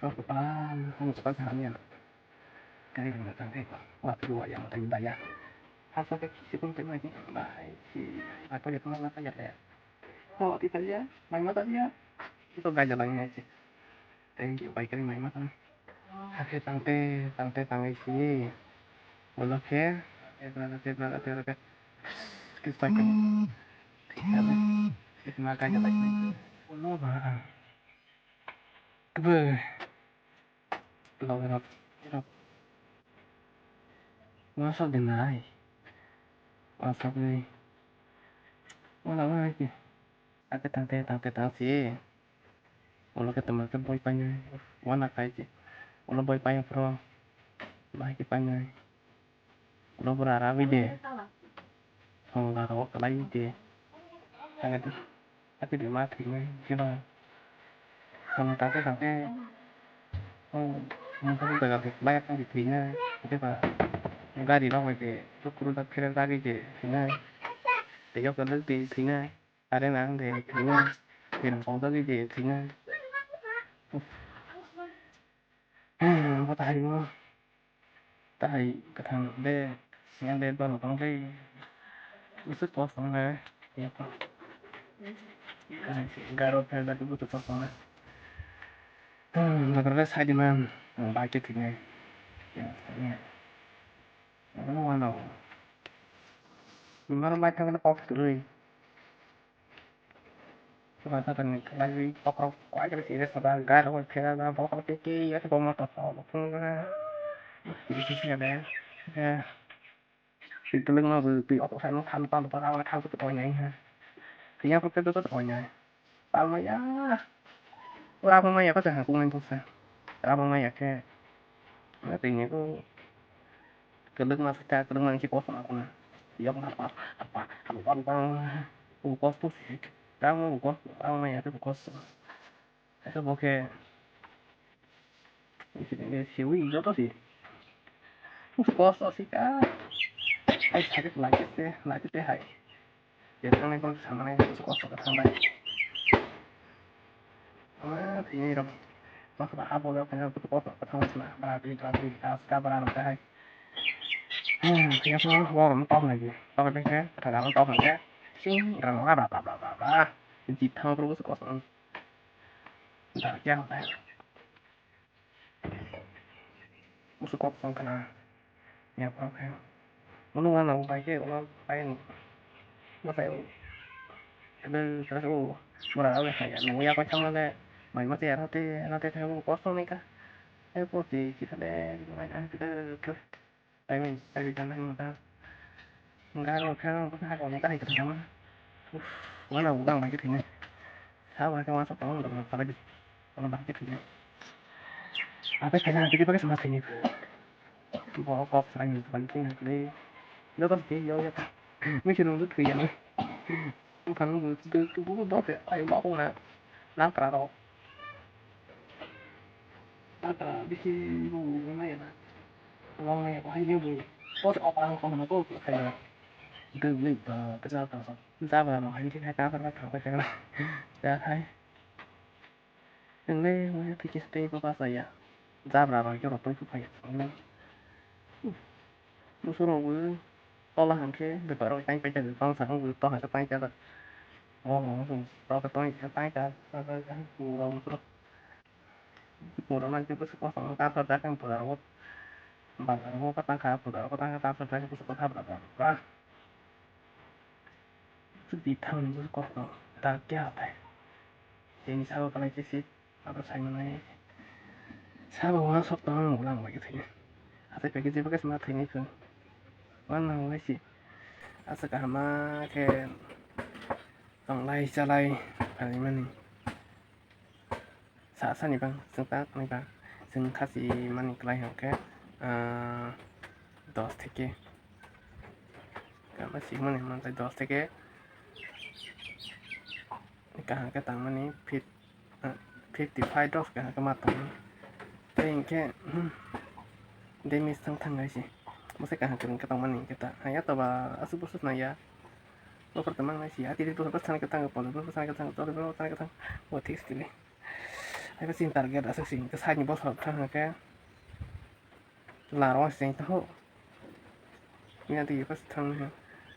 không có hả nha. Cái này là thằng này là dua yang tadi bayar. Hasil kecil pun terima lagi. Baik, apa ya teman apa ya? Oh, tidak ya. Main mata dia. Itu gak jalannya aja. Thank you, baik kali main mata. Hasil tangte sini. Boleh ya? Oke. Kita kan. Kita makan aja lagi. Boleh bah. Kebe. Lo. Masa denai. Masa đi. Wala lagi. Ate tang sih. Wala ka teman ka boy panyo. Wana kaji. Wala boy panyo pro. Baik panyo. Wala berarabi deh. Không là đâu có lấy gì. Hay là cái điều mà thì mới chứ đâu. Không ta cái thằng cái không có được việc bay cái việc thì nha. Thế mà ga đi đâu vậy lúc cứ ta khi ra cái gì thì ngay để cho cái nước thì ngay à đây là để thì ngay thì làm phòng tới cái gì thì ngay có tại đúng không tại cái thằng đây nghe đây toàn là con cái sức có sống này garo phải là cái bút có sống này là cái sai đi mà bài cái thì ngay nó ngoan đâu nó bài thằng nó có cái Mata kan lagi pokok aja sih ada sebagai kalau kira ada pokok kiki ya kalau mau tahu pokok jadi sih ada ya thì tôi lưng nó vừa bị ốc nó tham toàn toàn là tham cái tội này ha thì nhau cái tội này tao mày á tao không mày có thể hàng cung anh thôi sao tao không mày cái nó tình này cái lưng nó phải cái lưng nó chỉ có phần nào thì ông apa tuh sih kamu kok mày itu kok itu pakai siêu gì đó sih kosong sih kan hay sakit lagi teh hay jadi kan kalau sama nih kosong sama thì ini dong masuk apa gak punya itu kosong sama sama berarti kabar apa hay siapa mau nonton lagi tao cái cái thời gian nonton lagi sih rồi nó bla chỉ thao terus kosong ntar jauh teh musuh kosong kena ya apa kayak nó ăn là phải chứ nó phải cái cái số mà là cái phải nó có trong nó đây mày mất tiền nó theo có số này cả theo có gì chỉ là mày ăn cái tại vì cho nên người ta rồi theo có hai còn cái này cái thằng nó là đang mày cái thằng này sao mà cái sắp đó được phải đi nó bằng cái thằng này à cái này cái cái thằng này bỏ cọp thành phần cái này đi nó có gì vô vậy mấy chuyện nó rất kỳ vậy phần cái bút đó thì ai bỏ không nè lá cà đó lá cà biết khi vụ cái này nè ngon này có hay như vậy có thể ở bằng không nó có phải là từ lịch cái ra vào nó hay cái hai cá phải bắt phải cái này ra thấy đừng lên thì cái stay có bao giờ ya ra vào cho nó tôi cũng phải một số đồ to là hàng kia được rồi anh phải chờ con sáng vừa to hay tay cho là ngon dùng to cái tôi cái tay cho rồi một đó là chưa có sức quan trọng ta thật ra cái bữa đó bằng nó có tăng khá bữa đó có tăng ta thật ra cái sức quan trọng là sức đi thăng sức quan trọng ta kéo phải thì sao cái này chứ xí nó có thành này sao mà nó sắp đó một lần vậy thì à thế cái gì cái smart thì này cơ quan nào cái gì à sẽ cả mà cái tổng lai cho lai phải mà này xã này bang chúng ta này bangซึ่งถ้าสีมันไกลห่างแค่dos থেকেก็สีมันไปdos থেকেก็ห่างกันต่างมันนี้ผิดติดไฟดอกกันก็มาต่างแต่ยังแค่ได้มีทั้งไงสิไม่ใช่การห่างกันก็ต่างมันนี้kita hanya coba asal-usul naya lo pertemuan nasi hati itu pesan kita nggak boleh pesan kita nggak boleh pesan kita buat tips ini cái xin target đã xin cái sai những boss hợp thằng cái là nó sẽ tahu ini nanti pas thằng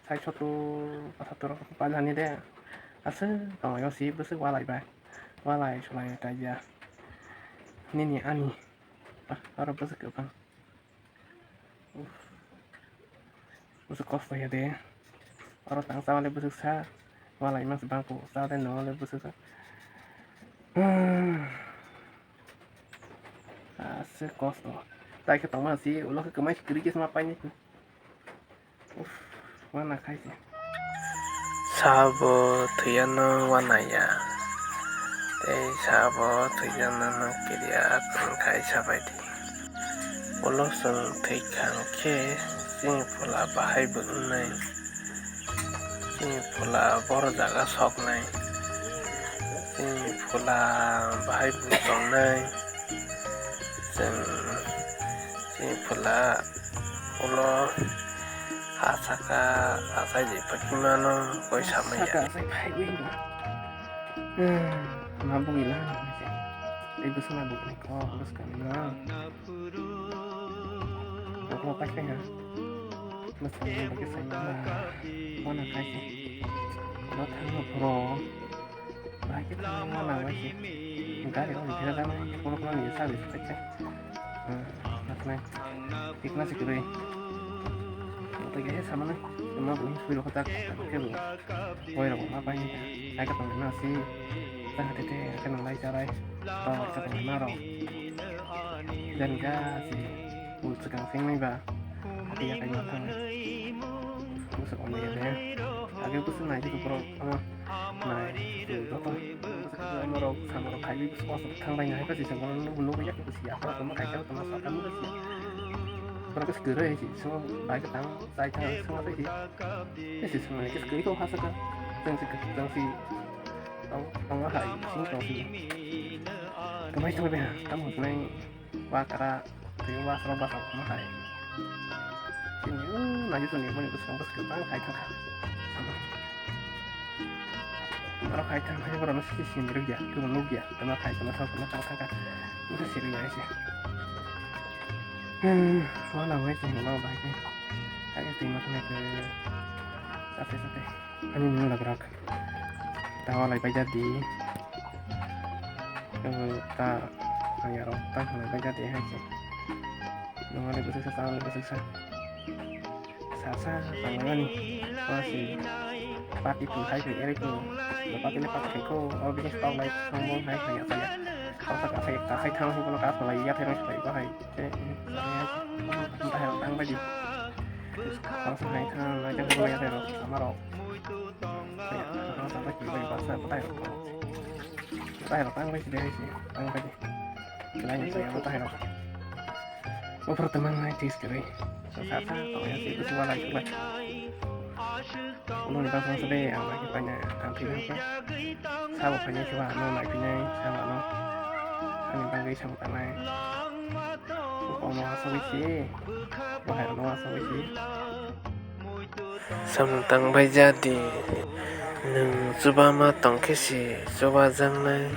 sai cho satu panjang ini deh asal kalau yang sih besok walai selain aja ini nih ani orang besok ke bang besok kos ya deh orang tangsa oleh besok sa walai mas bangku sa dan oleh besok sa asal kos loh tại cái tổng mà gì nó cái máy cứ đi mà bay nhỉ mana khai sih sabo tuyano wanaya sabo tuyano no kiria kai sabai di ulo sung tui kang ke sing pula bahai bunai sing pula bor jaga sok nai sing pula bahai bunai nai sing pula ulo asai je pakimano koi sama ya asai pai wing mampu gila ibu sama bu nih kok terus kan aku mau pakai ya terus pakai saya mana kasih nó thằng pro bài cái thằng nó nào vậy cái đó thì kita kan kalau nghĩ sao thì phải cek này thì nó sẽ cái tôi nghĩ sama nih cuma bunyi sebelum kita pakai bu boy lah apa ini saya ketemu nasi kita hati akan mulai cara atau ketemu naro dan gas si buat sekarang sing nih bah hati ya kayak gitu busuk om ya deh agak busuk naik itu pro naik itu apa sama ro kayu busuk wasap thang lain hay sih sama lu kayak itu siapa sama kayak sama kamu sih berapa segera ya sih semua baik ketang saya tahu semua sih ini sih semua ini segera itu hasil kan yang si tong hai sing tong si kemai sampai beha kamu naik wakara tiwa serba sama hai ini lanjut nih mau ikut kampus ke bang kai tang sama kalau kai tang hanya berapa sih sendiri ya ke menunggu ya sama kai sama sama tang itu sih ya sih nó là cái chuyện nó bài cái tiền nó này cái sate ini ini udah gerak tahu lagi jadi kita hanya rotan lagi jadi aja nggak ada besar sasa sama nih masih pati tuh saya kayak itu lepas ini pakai kau bikin stok lagi ngomong saya kayak saya kalau tak khai thang thì nó cá phải lấy theo nó phải có hay chúng ta hiểu tăng bao nhiêu kalau khai thang nó chẳng có theo nó sama rồi nó sẽ chỉ về bắt sang tay rồi tay rồi tăng bao nhiêu đây sih tăng bao nhiêu cái này saya tay rồi mau pertemuan này thì sekali saat kalau yang itu semua lagi lah nó đang không sẽ ở lại cái bài này làm thì nó sao một bài này thì nó lại cái này sao mà nó anh đang gây xong cái này còn nó sao vậy chứ có phải nó sao vậy chứ samtang bai jadi nung coba ma tong kesi coba jang nai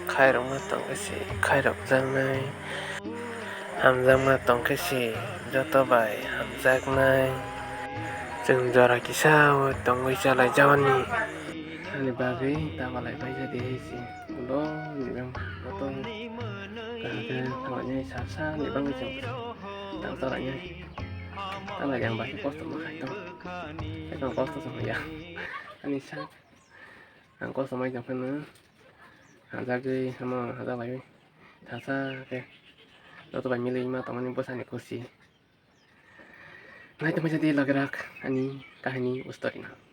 khairok ma tong kesi khairok jang nai hamjang ma tong kesi joto bai hamjak nai jeng jora kisau tong wi chalai jawani ini bagi tak boleh bai jadi sih belum memang foto ada namanya sasa nih bang itu tang salahnya kan ada yang bagi poster mah itu saya kan poster sama ya ini sah yang kos sama yang mana ada cái sama ada lagi sasa ke itu banyak milih mah teman yang bosan ekosi nah itu menjadi lagi rak ini kahini ustorina